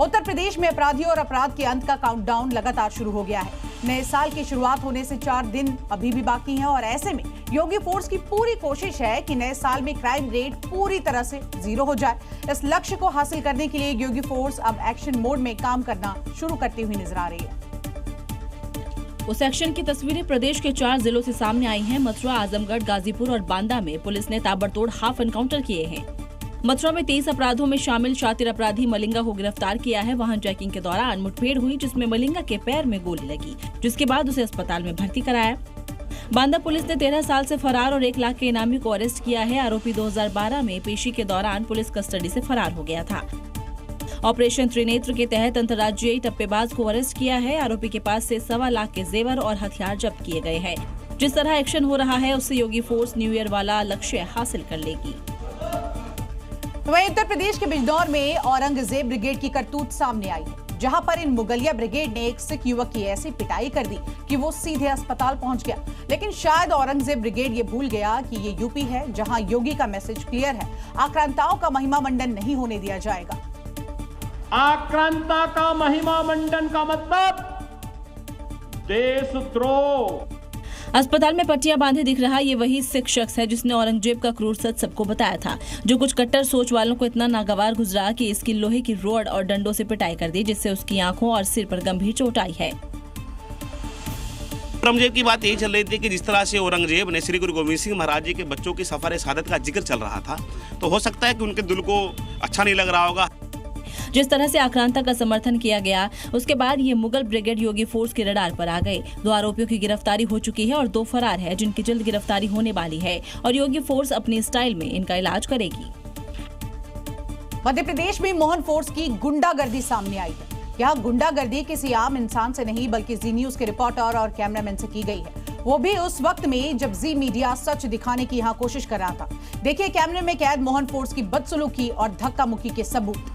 उत्तर प्रदेश में अपराधियों और अपराध के अंत का काउंटडाउन लगातार शुरू हो गया है। नए साल की शुरुआत होने से 4 दिन अभी भी बाकी हैं और ऐसे में योगी फोर्स की पूरी कोशिश है कि नए साल में क्राइम रेट पूरी तरह से 0 हो जाए। इस लक्ष्य को हासिल करने के लिए योगी फोर्स अब एक्शन मोड में काम करना शुरू करती हुई नजर आ रही है। उस एक्शन की तस्वीरें प्रदेश के 4 जिलों से सामने आई हैं। मथुरा, आजमगढ़, गाजीपुर और बांदा में पुलिस ने ताबड़तोड़ हाफ एनकाउंटर किए हैं। मथुरा में 23 अपराधों में शामिल शातिर अपराधी मलिंगा को गिरफ्तार किया है। वहां चेकिंग के दौरान मुठभेड़ हुई जिसमें मलिंगा के पैर में गोली लगी, जिसके बाद उसे अस्पताल में भर्ती कराया। बांदा पुलिस ने 13 साल से फरार और 1 लाख के इनामी को अरेस्ट किया है। आरोपी 2012 में पेशी के दौरान पुलिस कस्टडी से फरार हो गया था। ऑपरेशन त्रिनेत्र के तहत अंतर्राज्यीय टप्पेबाज को अरेस्ट किया है। आरोपी के पास से 1.25 लाख के जेवर और हथियार जब्त किए गए हैं। जिस तरह एक्शन हो रहा है उससे योगी फोर्स न्यू ईयर वाला लक्ष्य हासिल कर लेगी। वहीं उत्तर प्रदेश के बिजनौर में औरंगजेब ब्रिगेड की करतूत सामने आई है, जहां पर इन मुगलिया ब्रिगेड ने एक सिख युवक की ऐसी पिटाई कर दी कि वो सीधे अस्पताल पहुंच गया। लेकिन शायद औरंगजेब ब्रिगेड ये भूल गया कि ये यूपी है, जहां योगी का मैसेज क्लियर है, आक्रांताओं का महिमा मंडन नहीं होने दिया जाएगा। आक्रांता का महिमा मंडन का मतलब देशद्रोह। अस्पताल में पट्टियां बांधे दिख रहा ये वही सिख शख्स है जिसने औरंगजेब का क्रूर सच सबको बताया था, जो कुछ कट्टर सोच वालों को इतना नागवार गुजरा कि इसकी लोहे की रोड और डंडों से पिटाई कर दी, जिससे उसकी आंखों और सिर पर गंभीर चोट आई है। औरंगजेब की बात यही चल रही थी कि जिस तरह से औरंगजेब ने श्री गुरु गोविंद सिंह महाराज जी के बच्चों की सफर शहादत का जिक्र चल रहा था, तो हो सकता है कि उनके दिल को अच्छा नहीं लग रहा होगा। जिस तरह से आक्रांता का समर्थन किया गया, उसके बाद ये मुगल ब्रिगेड योगी फोर्स के रडार पर आ गए। 2 आरोपियों की गिरफ्तारी हो चुकी है और 2 फरार है, जिनकी जल्द गिरफ्तारी होने वाली है और योगी फोर्स अपनी स्टाइल में इनका इलाज करेगी। मध्य प्रदेश में मोहन फोर्स की गुंडागर्दी सामने आई है। यहाँ गुंडागर्दी किसी आम इंसान से नहीं बल्कि जी न्यूज के रिपोर्टर और कैमरामैन से की गई है, वो भी उस वक्त में जब जी मीडिया सच दिखाने की यहाँ कोशिश कर रहा था। देखिए कैमरे में कैद मोहन फोर्स की बदसलूकी और धक्का मुक्की के सबूत।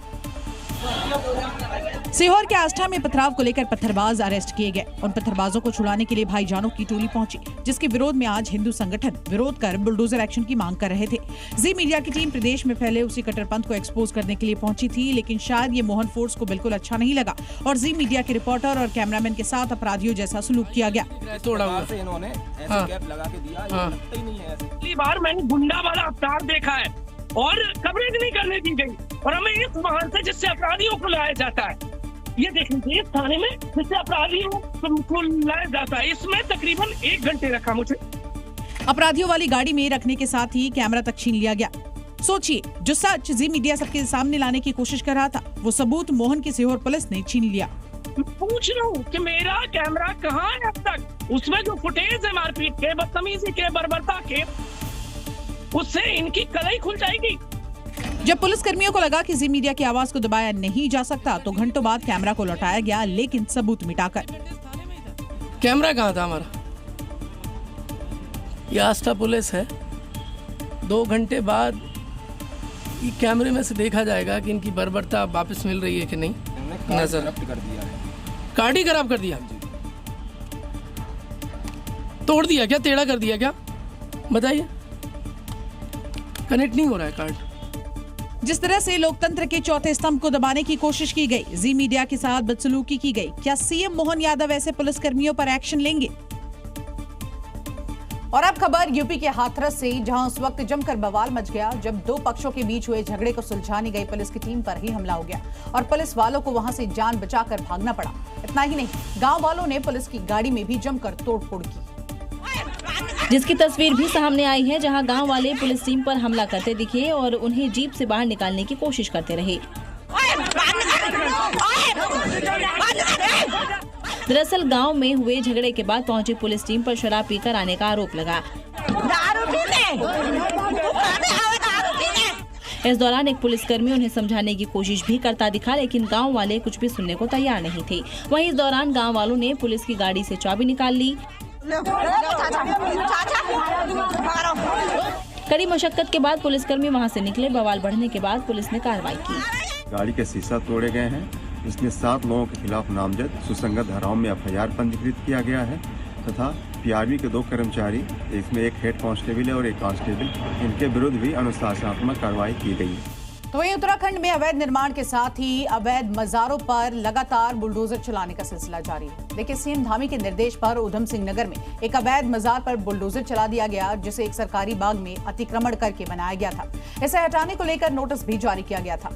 सीहोर के आष्टा में पथराव को लेकर पत्थरबाज अरेस्ट किए गए। उन पत्थरबाजों को छुड़ाने के लिए भाईजानों की टोली पहुंची, जिसके विरोध में आज हिंदू संगठन विरोध कर बुलडोजर एक्शन की मांग कर रहे थे। जी मीडिया की टीम प्रदेश में फैले उसी कट्टरपंथ को एक्सपोज करने के लिए पहुंची थी, लेकिन शायद ये मोहन फोर्स को बिल्कुल अच्छा नहीं लगा और जी मीडिया के रिपोर्टर और कैमरामैन के साथ अपराधियों जैसा सलूक किया गया। पहली बार मैंने गुंडा वाला अवतार देखा है और कवरेज नहीं करने दी गई और हमें इस वाहन से जिससे अपराधियों को लाया जाता है, ये देख लीजिए थाने में जिससे अपराधियों को लाया जाता है, इसमें तकरीबन 1 घंटे रखा मुझे। अपराधियों वाली गाड़ी में रखने के साथ ही कैमरा तक छीन लिया गया। सोचिए, जो सच जी मीडिया सबके सामने लाने की कोशिश कर रहा था, वो सबूत मोहन की सीहोर पुलिस ने छीन लिया। पूछ रहा हूँ कि मेरा कैमरा कहाँ है अब तक? उसमें जो फुटेज है मारपीट के, बदतमीजी के, बर्बरता के, उससे इनकी कलाई खुल जाएगी। जब पुलिस कर्मियों को लगा कि जी मीडिया की आवाज को दबाया नहीं जा सकता, तो घंटों बाद कैमरा को लौटाया गया, लेकिन सबूत मिटाकर। कैमरा कहाँ था हमारा? ये आष्टा पुलिस है। 2 घंटे बाद ये कैमरे में से देखा जाएगा कि इनकी बर्बरता वापस मिल रही है कि नहीं। नजर कार्ड ही खराब कर दिया, तोड़ दिया क्या, टेढ़ा कर दिया क्या? बताइए, कनेक्ट नहीं हो रहा है कार्ड। जिस तरह से लोकतंत्र के चौथे स्तंभ को दबाने की कोशिश की गई, जी मीडिया के साथ बदसलूकी की गई, क्या सीएम मोहन यादव ऐसे पुलिसकर्मियों पर एक्शन लेंगे? और अब खबर यूपी के हाथरस से, जहां उस वक्त जमकर बवाल मच गया जब 2 पक्षों के बीच हुए झगड़े को सुलझाने गई पुलिस की टीम पर ही हमला हो गया और पुलिस वालों को वहां से जान बचाकर भागना पड़ा। इतना ही नहीं, गांव वालों ने पुलिस की गाड़ी में भी जमकर तोड़फोड़ की, जिसकी तस्वीर भी सामने आई है, जहां गांव वाले पुलिस टीम पर हमला करते दिखे और उन्हें जीप से बाहर निकालने की कोशिश करते रहे। दरअसल गांव में हुए झगड़े के बाद पहुंची पुलिस टीम पर शराब पीकर आने का आरोप लगा। इस दौरान एक पुलिसकर्मी उन्हें समझाने की कोशिश भी करता दिखा, लेकिन गांव वाले कुछ भी सुनने को तैयार नहीं थे। वहीं इस दौरान गांव वालों ने पुलिस की गाड़ी से चाबी निकाल ली। कड़ी मशक्कत के बाद पुलिसकर्मी वहां से निकले। बवाल बढ़ने के बाद पुलिस ने कार्रवाई की। गाड़ी के शीशा तोड़े गए हैं, जिसमें 7 लोगों के खिलाफ नामजद सुसंगत धाराओं में एफआईआर पंजीकृत किया गया है तथा पीआरबी के 2 कर्मचारी, इसमें एक हेड कांस्टेबल और एक कांस्टेबल, इनके विरुद्ध भी अनुशासनात्मक कार्रवाई की गई है। तो वहीं उत्तराखंड में अवैध निर्माण के साथ ही अवैध मजारों पर लगातार बुलडोजर चलाने का सिलसिला जारी है। देखिए, सीएम धामी के निर्देश पर ऊधम सिंह नगर में एक अवैध मजार पर बुलडोजर चला दिया गया, जिसे एक सरकारी बाग में अतिक्रमण करके बनाया गया था। इसे हटाने को लेकर नोटिस भी जारी किया गया था,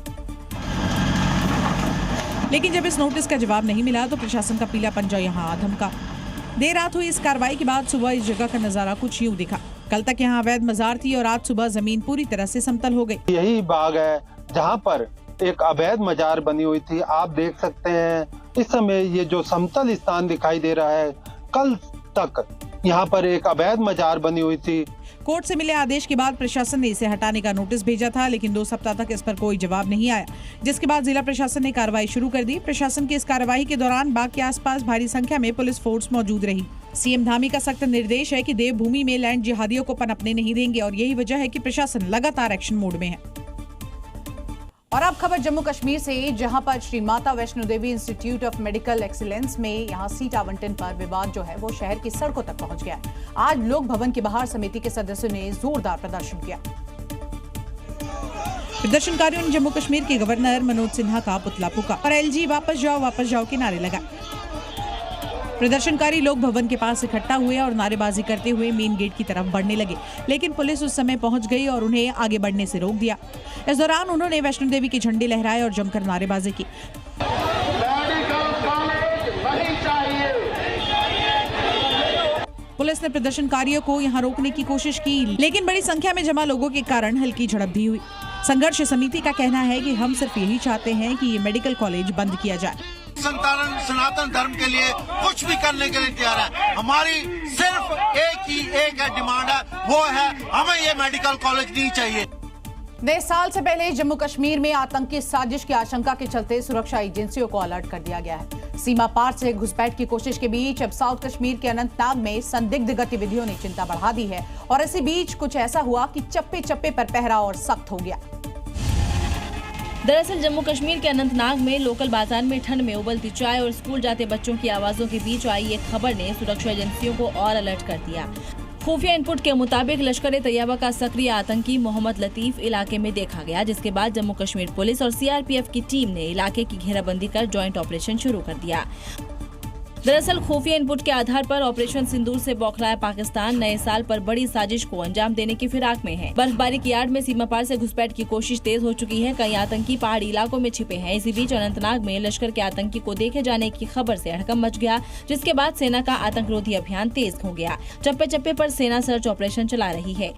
लेकिन जब इस नोटिस का जवाब नहीं मिला तो प्रशासन का पीला पंजा यहां धमका। देर रात हुई इस कार्रवाई के बाद सुबह इस जगह का नजारा कुछ यूं दिखा। कल तक यहाँ अवैध मजार थी और आज सुबह जमीन पूरी तरह से समतल हो गई। यही बाग है जहाँ पर एक अवैध मजार बनी हुई थी। आप देख सकते हैं इस समय ये जो समतल स्थान दिखाई दे रहा है, कल तक यहाँ पर एक अवैध मजार बनी हुई थी। कोर्ट से मिले आदेश के बाद प्रशासन ने इसे हटाने का नोटिस भेजा था, लेकिन 2 सप्ताह तक इस पर कोई जवाब नहीं आया, जिसके बाद जिला प्रशासन ने कार्रवाई शुरू कर दी। प्रशासन की इस कार्रवाई के दौरान बाग के आसपास भारी संख्या में पुलिस फोर्स मौजूद रही। सीएम धामी का सख्त निर्देश है कि देवभूमि में लैंड जिहादियों को पनपने नहीं देंगे और यही वजह है कि प्रशासन लगातार एक्शन मोड में है। और अब खबर जम्मू कश्मीर से, जहां पर Shri Mata Vaishno Devi institute of medical excellence में यहां सीट आवंटन पर विवाद जो है वो शहर की सड़कों तक पहुंच गया। आज लोक भवन के बाहर समिति के सदस्यों ने जोरदार प्रदर्शन किया। प्रदर्शनकारियों ने जम्मू कश्मीर के गवर्नर मनोज सिन्हा का पुतला फूका और एलजी वापस जाओ के नारे लगाए। प्रदर्शनकारी लोक भवन के पास इकट्ठा हुए और नारेबाजी करते हुए मेन गेट की तरफ बढ़ने लगे, लेकिन पुलिस उस समय पहुंच गई और उन्हें आगे बढ़ने से रोक दिया। इस दौरान उन्होंने वैष्णो देवी के झंडे लहराए और जमकर नारेबाजी की। पुलिस ने प्रदर्शनकारियों को यहां रोकने की कोशिश की, लेकिन बड़ी संख्या में जमा लोगों के कारण हल्की झड़प भी हुई। संघर्ष समिति का कहना है कि हम सिर्फ यही चाहते हैं कि ये मेडिकल कॉलेज बंद किया जाए। सनातन धर्म के लिए कुछ भी करने के लिए तैयार है। हमारी सिर्फ एक है डिमांड है, वो है हमें ये मेडिकल कॉलेज नहीं चाहिए। नए साल से पहले जम्मू कश्मीर में आतंकी साजिश की आशंका के चलते सुरक्षा एजेंसियों को अलर्ट कर दिया गया है। सीमा पार से घुसपैठ की कोशिश के बीच अब साउथ कश्मीर के अनंतनाग में संदिग्ध गतिविधियों ने चिंता बढ़ा दी है और इसी बीच कुछ ऐसा हुआ कि चप्पे चप्पे पर पहरा और सख्त हो गया। दरअसल जम्मू कश्मीर के अनंतनाग में लोकल बाजार में ठंड में उबलती चाय और स्कूल जाते बच्चों की आवाजों के बीच आई एक खबर ने सुरक्षा एजेंसियों को और अलर्ट कर दिया। खुफिया इनपुट के मुताबिक लश्कर तैयबा का सक्रिय आतंकी मोहम्मद लतीफ इलाके में देखा गया, जिसके बाद जम्मू कश्मीर पुलिस और सीआरपीएफ की टीम ने इलाके की घेराबंदी कर जॉइंट ऑपरेशन शुरू कर दिया। दरअसल खुफिया इनपुट के आधार पर ऑपरेशन सिंदूर से बौखलाया पाकिस्तान नए साल पर बड़ी साजिश को अंजाम देने की फिराक में है। बर्फबारी की आड़ में सीमा पार से घुसपैठ की कोशिश तेज हो चुकी है। कई आतंकी पहाड़ी इलाकों में छिपे हैं। इसी बीच अनंतनाग में लश्कर के आतंकी को देखे जाने की खबर से हड़कंप मच गया, जिसके बाद सेना का आतंकरोधी अभियान तेज हो गया। चप्पे चप्पे पर सेना सर्च ऑपरेशन चला रही है।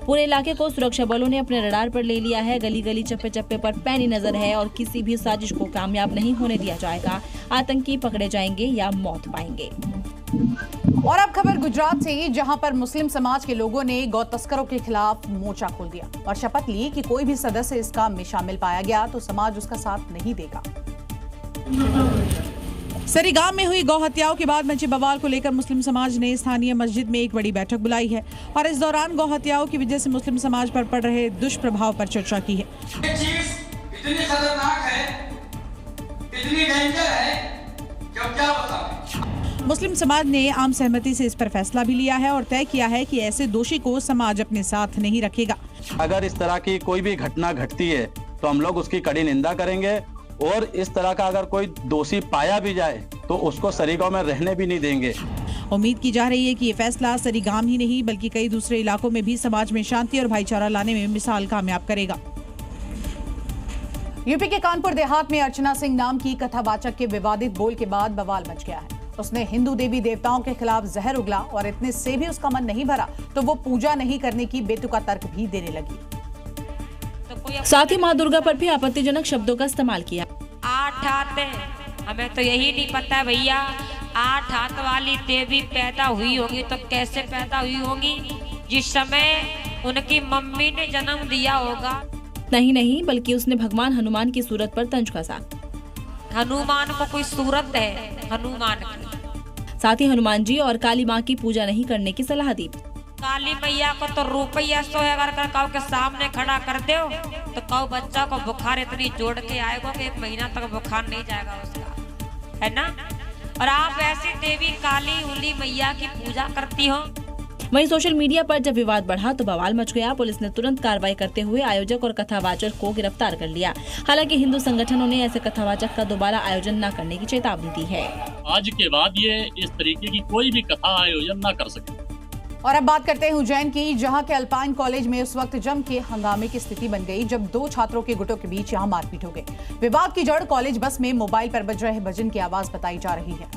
पूरे इलाके को सुरक्षा बलों ने अपने रडार पर ले लिया है। गली गली चप्पे चप्पे पर पैनी नजर है और किसी भी साजिश को कामयाब नहीं होने दिया जाएगा। आतंकी पकड़े जाएंगे या मौत पाएंगे। और अब खबर गुजरात से, जहां पर मुस्लिम समाज के लोगों ने गौ तस्करों के खिलाफ मोर्चा खोल दिया और शपथ ली कि कोई भी सदस्य इस काम में शामिल पाया गया तो समाज उसका साथ नहीं देगा। सरीगाम में हुई गौ हत्याओं के बाद मचे बवाल को लेकर मुस्लिम समाज ने स्थानीय मस्जिद में एक बड़ी बैठक बुलाई है और इस दौरान गौ हत्याओं की वजह से मुस्लिम समाज पर पड़ रहे दुष्प्रभाव पर चर्चा की है। ये चीज इतनी खतरनाक है, इतनी डेंजर है, क्या बताएं। मुस्लिम समाज ने आम सहमति से इस पर फैसला भी लिया है और तय किया है कि ऐसे दोषी को समाज अपने साथ नहीं रखेगा। अगर इस तरह की कोई भी घटना घटती है तो हम लोग उसकी कड़ी निंदा करेंगे और इस तरह का अगर कोई दोषी पाया भी जाए तो उसको सरीगांव में रहने भी नहीं देंगे। उम्मीद की जा रही है कि ये फैसला सरीगाम ही नहीं बल्कि कई दूसरे इलाकों में भी समाज में शांति और भाईचारा लाने में मिसाल कामयाब करेगा। यूपी के कानपुर देहात में अर्चना सिंह नाम की कथावाचक के विवादित बोल के बाद बवाल मच गया है। उसने हिंदू देवी देवताओं के खिलाफ जहर उगला और इतने से भी उसका मन नहीं भरा तो वो पूजा नहीं करने की बेतुका तर्क भी देने लगी। साथ ही मां दुर्गा पर भी आपत्तिजनक शब्दों का इस्तेमाल किया। 8 हाथ है, हमें तो यही नहीं पता भैया 8 हाथ वाली देवी पैदा हुई होगी तो कैसे पैदा हुई होगी, जिस समय उनकी मम्मी ने जन्म दिया होगा। नहीं बल्कि उसने भगवान हनुमान की सूरत पर तंज कसा। हनुमान को कोई सूरत है हनुमान की। साथ ही हनुमान जी और काली माँ की पूजा नहीं करने की सलाह दी। काली मैया को तो रुपया 100 अगर काऊ के सामने खड़ा कर दो तो काऊ बच्चा को बुखार इतनी जोड़ के आएगा कि 1 महीना तक बुखार नहीं जाएगा उसका, है ना। और आप ऐसी देवी काली उली मैया की पूजा करती हो। वहीं सोशल मीडिया पर जब विवाद बढ़ा तो बवाल मच गया। पुलिस ने तुरंत कार्रवाई करते हुए आयोजक और कथावाचक को गिरफ्तार कर लिया। हालांकि हिंदू संगठनों ने ऐसे कथावाचक का दोबारा आयोजन न करने की चेतावनी दी है। आज के बाद ये इस तरीके की कोई भी कथा आयोजन न कर सके। और अब बात करते हैं उज्जैन की, जहां के अल्पाइन कॉलेज में उस वक्त जम के हंगामे की स्थिति बन गई जब दो छात्रों के गुटों के बीच यहां मारपीट हो गई। विवाद की जड़ कॉलेज बस में मोबाइल पर बज रहे भजन की आवाज बताई जा रही है,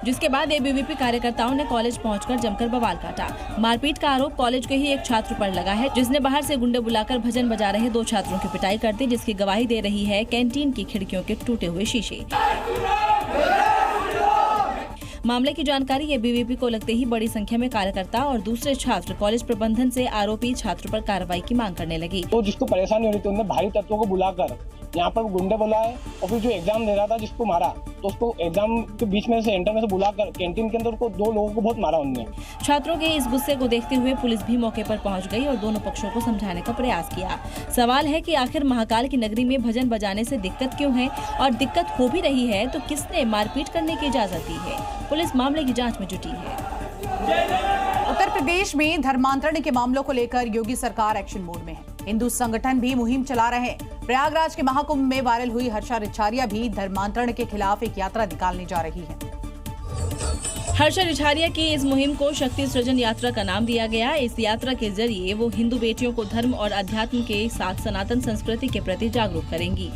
जिसके बाद एबीवीपी कार्यकर्ताओं ने कॉलेज पहुंचकर जमकर बवाल काटा। मारपीट का आरोप कॉलेज के ही एक छात्र पर लगा है, जिसने बाहर से गुंडे बुलाकर भजन बजा रहे दो छात्रों की पिटाई कर दी, जिसकी गवाही दे रही है कैंटीन की खिड़कियों के टूटे हुए शीशे। मामले की जानकारी एबीवीपी को लगते ही बड़ी संख्या में कार्यकर्ता और दूसरे छात्र कॉलेज प्रबंधन से आरोपी छात्र पर कार्रवाई की मांग करने लगी। तो जिसको परेशानी हो रही थी उन्होंने भारी तत्वों को बुलाकर यहाँ पर गुंडे बुलाए और फिर जो एग्जाम दे रहा था जिसको मारा तो उसको एग्जाम के बीच में से एंटर में से बुलाकर कैंटीन के अंदर दो लोगों को बहुत मारा उन्होंने। छात्रों के इस गुस्से को देखते हुए पुलिस भी मौके पर पहुंच गई और दोनों पक्षों को समझाने का प्रयास किया। सवाल है कि आखिर महाकाल की नगरी में भजन बजाने से दिक्कत क्यों है, और दिक्कत हो भी रही है तो किसने मारपीट करने की इजाजत दी है। पुलिस मामले की जाँच में जुटी है। उत्तर प्रदेश में धर्मांतरण के मामलों को लेकर योगी सरकार एक्शन मोड में है। हिंदू संगठन भी मुहिम चला रहे हैं। प्रयागराज के महाकुंभ में वायरल हुई हर्षा रिछारिया भी धर्मांतरण के खिलाफ एक यात्रा निकालने जा रही है। हर्षा रिछारिया की इस मुहिम को शक्ति सृजन यात्रा का नाम दिया गया। इस यात्रा के जरिए वो हिंदू बेटियों को धर्म और अध्यात्म के साथ सनातन संस्कृति के प्रति जागरूक करेंगी।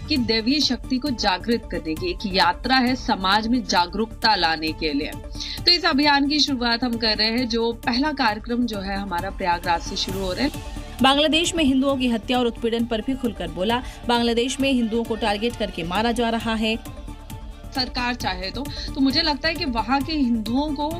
कि दैवीय शक्ति को जागृत करने की एक यात्रा है, समाज में जागरूकता लाने के लिए। तो इस अभियान की शुरुआत हम कर रहे हैं, जो पहला कार्यक्रम जो है हमारा प्रयागराज से शुरू हो रहा है। बांग्लादेश में हिंदुओं की हत्या और उत्पीड़न पर भी खुलकर बोला। बांग्लादेश में हिंदुओं को टारगेट करके मारा जा रहा है। सरकार चाहे तो मुझे लगता है कि वहाँ के हिंदुओं को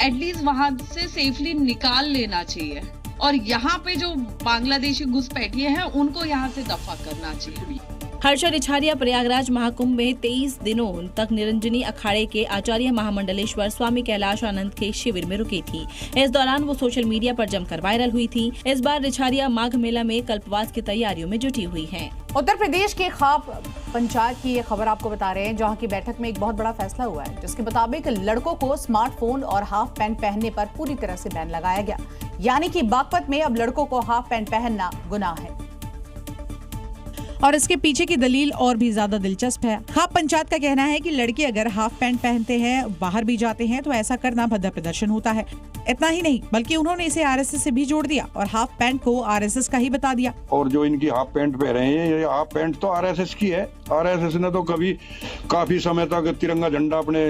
एटलीस्ट वहाँ से सेफली निकाल लेना चाहिए, और यहाँ पे जो बांग्लादेशी घुसपैठिए हैं उनको यहाँ से दफा करना चाहिए। हर्षा रिछारिया प्रयागराज महाकुंभ में 23 दिनों तक निरंजनी अखाड़े के आचार्य महामंडलेश्वर स्वामी कैलाश आनंद के शिविर में रुकी थी। इस दौरान वो सोशल मीडिया पर जमकर वायरल हुई थी। इस बार रिछारिया माघ मेला में कल्पवास की तैयारियों में जुटी हुई हैं। उत्तर प्रदेश के खाप पंचायत की ये खबर आपको बता रहे हैं, जहां की बैठक में एक बहुत बड़ा फैसला हुआ है, जिसके मुताबिक लड़कों को स्मार्टफोन और हाफ पैंट पहनने पर पूरी तरह से बैन लगाया गया। यानी कि बागपत में अब लड़कों को हाफ पैंट पहनना गुनाह है। और इसके पीछे की दलील और भी ज्यादा दिलचस्प है। खाप पंचायत का कहना है कि लड़के अगर हाफ पैंट पहनते हैं, बाहर भी जाते हैं, तो ऐसा करना भद्दा प्रदर्शन होता है। इतना ही नहीं, बल्कि उन्होंने इसे आरएसएस से भी जोड़ दिया और हाफ पैंट को आरएसएस का ही बता दिया। और जो इनकी हाफ पैंट पहन रहे हैं, ये हाफ पैंट तो आरएसएस की है। आरएसएस ने तो कभी काफी समय तक तिरंगा झंडा अपने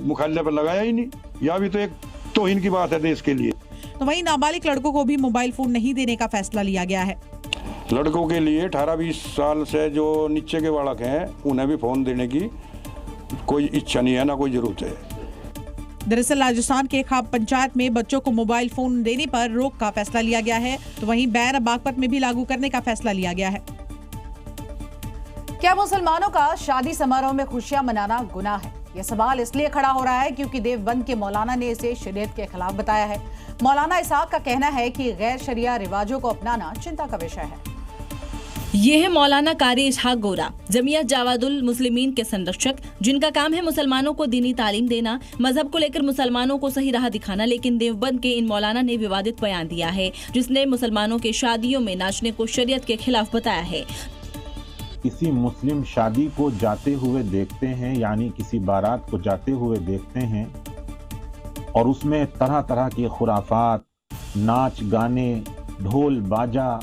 मुख्यालय पर लगाया ही नहीं। यह भी तो एक तौहीन की बात है देश के लिए। तो वहीं नाबालिग लड़कों को भी मोबाइल फोन नहीं देने का फैसला लिया गया है। लड़कों के लिए 18-20 साल से जो नीचे के बालक हैं, उन्हें भी फोन देने की कोई इच्छा नहीं है, ना कोई जरूरत है। दरअसल राजस्थान के खाप पंचायत में बच्चों को मोबाइल फोन देने पर रोक का फैसला लिया गया है, तो वहीं बैन बागपत में भी लागू करने का फैसला लिया गया है। क्या मुसलमानों का शादी समारोह में खुशियां मनाना गुनाह है? यह सवाल इसलिए खड़ा हो रहा है क्योंकि देवबंद के मौलाना ने इसे शरीयत के खिलाफ बताया है। मौलाना इसाक का कहना है कि गैर शरिया रिवाजों को अपनाना चिंता का विषय है। ये है मौलाना कारी इसहाक गोरा, जमियत जावादुल मुस्लिमीन के संरक्षक, जिनका काम है मुसलमानों को दीनी तालीम देना, मजहब को लेकर मुसलमानों को सही राह दिखाना। लेकिन देवबंद के इन मौलाना ने विवादित बयान दिया है, जिसने मुसलमानों के शादियों में नाचने को शरीयत के खिलाफ बताया है। किसी मुस्लिम शादी को जाते हुए देखते हैं, यानी किसी बारात को जाते हुए देखते हैं, और उसमें तरह तरह की खुराफात, नाच गाने, ढोल बाजा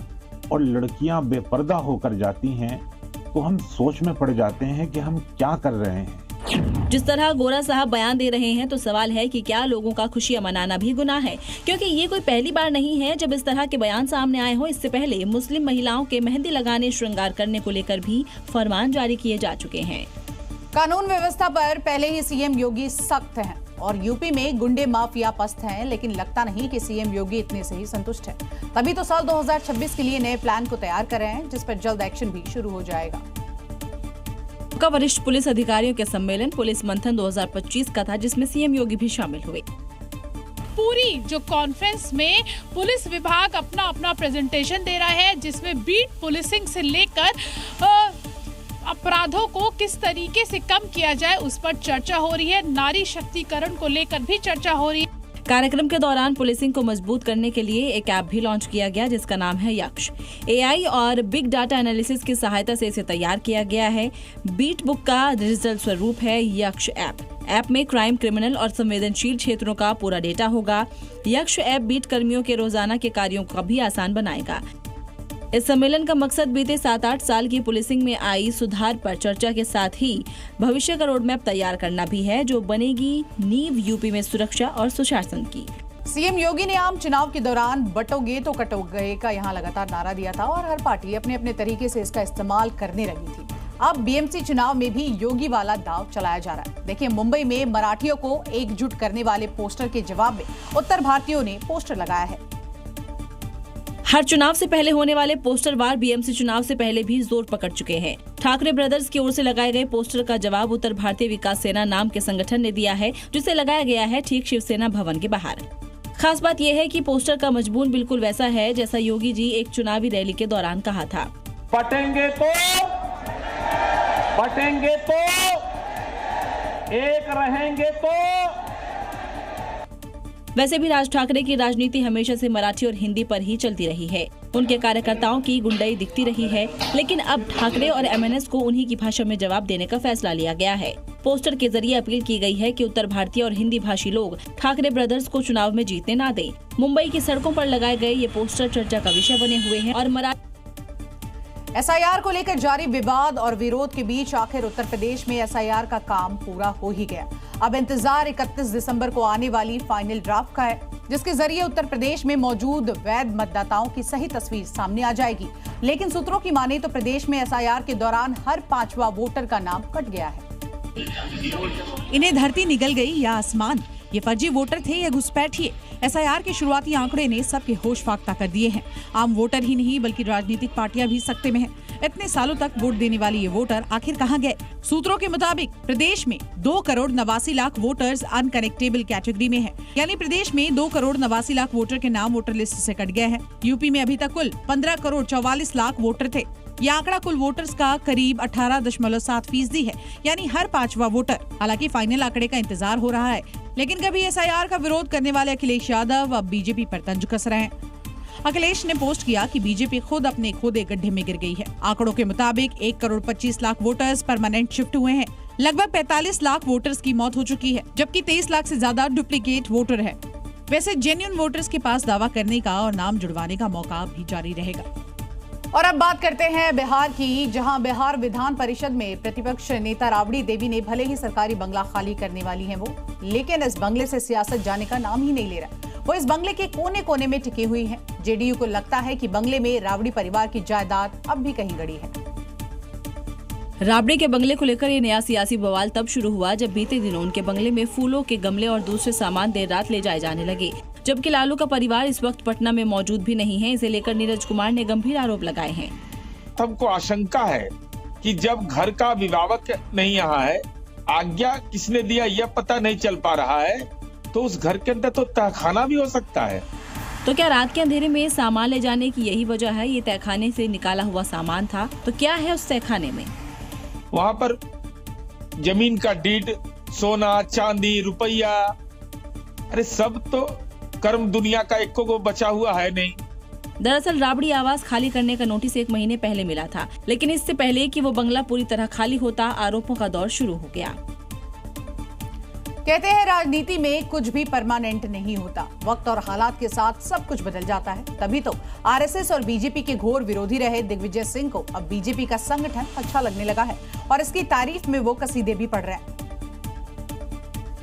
और लड़कियां बेपर्दा होकर जाती हैं, तो हम सोच में पड़ जाते हैं कि हम क्या कर रहे हैं। जिस तरह गोरा साहब बयान दे रहे हैं, तो सवाल है कि क्या लोगों का खुशियां मनाना भी गुनाह है? क्योंकि ये कोई पहली बार नहीं है जब इस तरह के बयान सामने आए हो। इससे पहले मुस्लिम महिलाओं के मेहंदी लगाने, श्रृंगार करने को लेकर भी फरमान जारी किए जा चुके हैं। कानून व्यवस्था पर पहले ही सीएम योगी सख्त हैं और यूपी में गुंडे माफिया पस्त हैं, लेकिन लगता नहीं कि सीएम योगी इतने से ही संतुष्ट हैं। तभी तो साल 2026 के लिए नए प्लान को तैयार कर रहे हैं, जिस पर जल्द एक्शन भी शुरू हो जाएगा। का वरिष्ठ पुलिस अधिकारियों के सम्मेलन पुलिस मंथन 2025 का था, जिसमें सीएम योगी भी शामिल हुए। पूरी जो कॉन्फ्रेंस में पुलिस विभाग अपना अपना प्रेजेंटेशन दे रहा है, जिसमें बीट पुलिसिंग से लेकर अपराधों को किस तरीके से कम किया जाए उस पर चर्चा हो रही है। नारी शक्तिकरण को लेकर भी चर्चा हो रही है। कार्यक्रम के दौरान पुलिसिंग को मजबूत करने के लिए एक ऐप भी लॉन्च किया गया जिसका नाम है यक्ष। AI और बिग डाटा एनालिसिस की सहायता से इसे तैयार किया गया है। बीट बुक का डिजिटल स्वरूप है यक्ष ऐप में क्राइम, क्रिमिनल और संवेदनशील क्षेत्रों का पूरा डेटा होगा। यक्ष ऐप बीट कर्मियों के रोजाना के कार्यों को भी आसान बनाएगा। इस सम्मेलन का मकसद बीते 7-8 साल की पुलिसिंग में आई सुधार पर चर्चा के साथ ही भविष्य का रोड मैप तैयार करना भी है, जो बनेगी नींव यूपी में सुरक्षा और सुशासन की। सीएम योगी ने आम चुनाव के दौरान बटोगे तो कटोगे का यहां लगातार नारा दिया था और हर पार्टी अपने अपने तरीके से इसका इस्तेमाल करने लगी थी। अब BMC चुनाव में भी योगी वाला दाव चलाया जा रहा है। देखिए, मुंबई में मराठियों को एकजुट करने वाले पोस्टर के जवाब में उत्तर भारतीयों ने पोस्टर लगाया है। हर चुनाव से पहले होने वाले पोस्टर वार BMC चुनाव से पहले भी जोर पकड़ चुके हैं। ठाकरे ब्रदर्स की ओर से लगाए गए पोस्टर का जवाब उत्तर भारतीय विकास सेना नाम के संगठन ने दिया है, जिसे लगाया गया है ठीक शिवसेना भवन के बाहर। खास बात यह है कि पोस्टर का मजमून बिल्कुल वैसा है जैसा योगी जी एक चुनावी रैली के दौरान कहा था। पटेंगे तो एक रहेंगे तो। वैसे भी राज ठाकरे की राजनीति हमेशा से मराठी और हिंदी पर ही चलती रही है। उनके कार्यकर्ताओं की गुंडाई दिखती रही है, लेकिन अब ठाकरे और MNS को उन्हीं की भाषा में जवाब देने का फैसला लिया गया है। पोस्टर के जरिए अपील की गई है कि उत्तर भारतीय और हिंदी भाषी लोग ठाकरे ब्रदर्स को चुनाव में जीतने ना दें। मुंबई की सड़कों पर लगाए गए ये पोस्टर चर्चा का विषय बने हुए हैं और SIR को लेकर जारी विवाद और विरोध के बीच आखिर उत्तर प्रदेश में SIR का काम पूरा हो ही गया। अब इंतजार 31 दिसंबर को आने वाली फाइनल ड्राफ्ट का है, जिसके जरिए उत्तर प्रदेश में मौजूद वैध मतदाताओं की सही तस्वीर सामने आ जाएगी। लेकिन सूत्रों की माने तो प्रदेश में SIR के दौरान हर 5वां वोटर का नाम कट गया है। इन्हें धरती निगल गई या आसमान, ये फर्जी वोटर थे या घुसपैठिए। SIR के शुरुआती आंकड़े ने सबके होश फाख्ता कर दिए हैं। आम वोटर ही नहीं बल्कि राजनीतिक पार्टियां भी सकते में हैं। इतने सालों तक वोट देने वाले ये वोटर आखिर कहां गए? सूत्रों के मुताबिक प्रदेश में 2,89,00,000 वोटर्स अनकनेक्टेबल कैटेगरी में हैं। यानी प्रदेश में 2,89,00,000 वोटर के नाम वोटर लिस्ट से कट गए हैं। यूपी में अभी तक कुल 15,44,00,000 वोटर थे। यह आंकड़ा कुल वोटर्स का करीब 18.7% है, यानी हर 5वां वोटर। हालांकि फाइनल आंकड़े का इंतजार हो रहा है, लेकिन कभी SIR का विरोध करने वाले अखिलेश यादव अब बीजेपी पर तंज कस रहे हैं। अखिलेश ने पोस्ट किया कि बीजेपी खुद अपने खोदे गड्ढे में गिर गई है। आंकड़ों के मुताबिक 1,25,00,000 वोटर्स परमानेंट शिफ्ट हुए हैं। लगभग 45 लाख वोटर्स की मौत हो चुकी है, जबकि 23 लाख से ज्यादा डुप्लीकेट वोटर है। वैसे जेन्युइन वोटर्स के पास दावा करने का और नाम जुड़वाने का मौका भी जारी रहेगा। और अब बात करते हैं बिहार की, जहां बिहार विधान परिषद में प्रतिपक्ष नेता राबड़ी देवी ने भले ही सरकारी बंगला खाली करने वाली हैं वो, लेकिन इस बंगले से सियासत जाने का नाम ही नहीं ले रहा। वो इस बंगले के कोने कोने में टिकी हुई हैं। JDU को लगता है कि बंगले में राबड़ी परिवार की जायदाद अब भी कहीं गड़ी है। राबड़ी के बंगले को लेकर ये नया सियासी बवाल तब शुरू हुआ जब बीते दिनों उनके बंगले में फूलों के गमले और दूसरे सामान देर रात ले जाए जाने लगे। जबकि लालू का परिवार इस वक्त पटना में मौजूद भी नहीं है। इसे लेकर नीरज कुमार ने गंभीर आरोप लगाए हैं। सबको आशंका है कि जब घर का अभिभावक नहीं यहाँ है, आज्ञा किसने दिया यह पता नहीं चल पा रहा है, तो उस घर के अंदर तो तहखाना भी हो सकता है। तो क्या रात के अंधेरे में सामान ले जाने की यही वजह है? ये तहखाने से निकाला हुआ सामान था, तो क्या है उस तहखाने में? वहाँ पर जमीन का डीड, सोना, चांदी, रुपया, अरे सब तो कर्म दुनिया का एको को बचा हुआ है नहीं। दरअसल राबड़ी आवास खाली करने का नोटिस 1 महीने पहले मिला था, लेकिन इससे पहले कि वो बंगला पूरी तरह खाली होता, आरोपों का दौर शुरू हो गया। कहते हैं राजनीति में कुछ भी परमानेंट नहीं होता, वक्त और हालात के साथ सब कुछ बदल जाता है। तभी तो RSS और बीजेपी के घोर विरोधी रहे दिग्विजय सिंह को अब बीजेपी का संगठन अच्छा लगने लगा है और इसकी तारीफ में वो कसीदे भी पढ़ रहे हैं।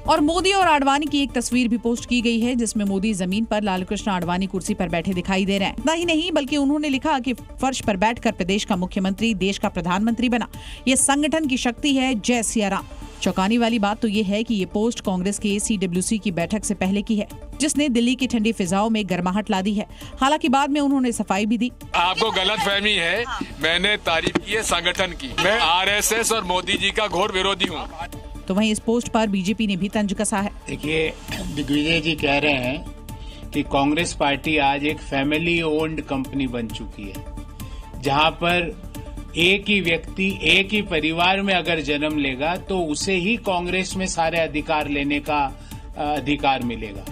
और मोदी और आडवाणी की एक तस्वीर भी पोस्ट की गई है, जिसमें मोदी जमीन पर, लालू कृष्ण आडवाणी कुर्सी पर बैठे दिखाई दे रहे हैं। इतना ही नहीं बल्कि उन्होंने लिखा कि फर्श पर बैठकर प्रदेश का मुख्यमंत्री देश का प्रधानमंत्री बना, ये संगठन की शक्ति है, जय सिया राम। चौंकाने वाली बात तो ये है कि ये पोस्ट कांग्रेस के CWC की बैठक से पहले की है, जिसने दिल्ली की ठंडी फिजाओं में गर्माहट ला दी है। हालांकि बाद में उन्होंने सफाई भी दी। आपको गलतफहमी है, मैंने तारीफ की है संगठन की। मैं RSS और मोदी जी का घोर विरोधी हूँ। तो वहीं इस पोस्ट पर बीजेपी ने भी तंज कसा है। देखिए, दिग्विजय जी कह रहे हैं कि कांग्रेस पार्टी आज एक फैमिली ओन्ड कंपनी बन चुकी है, जहां पर एक ही व्यक्ति एक ही परिवार में अगर जन्म लेगा तो उसे ही कांग्रेस में सारे अधिकार लेने का अधिकार मिलेगा।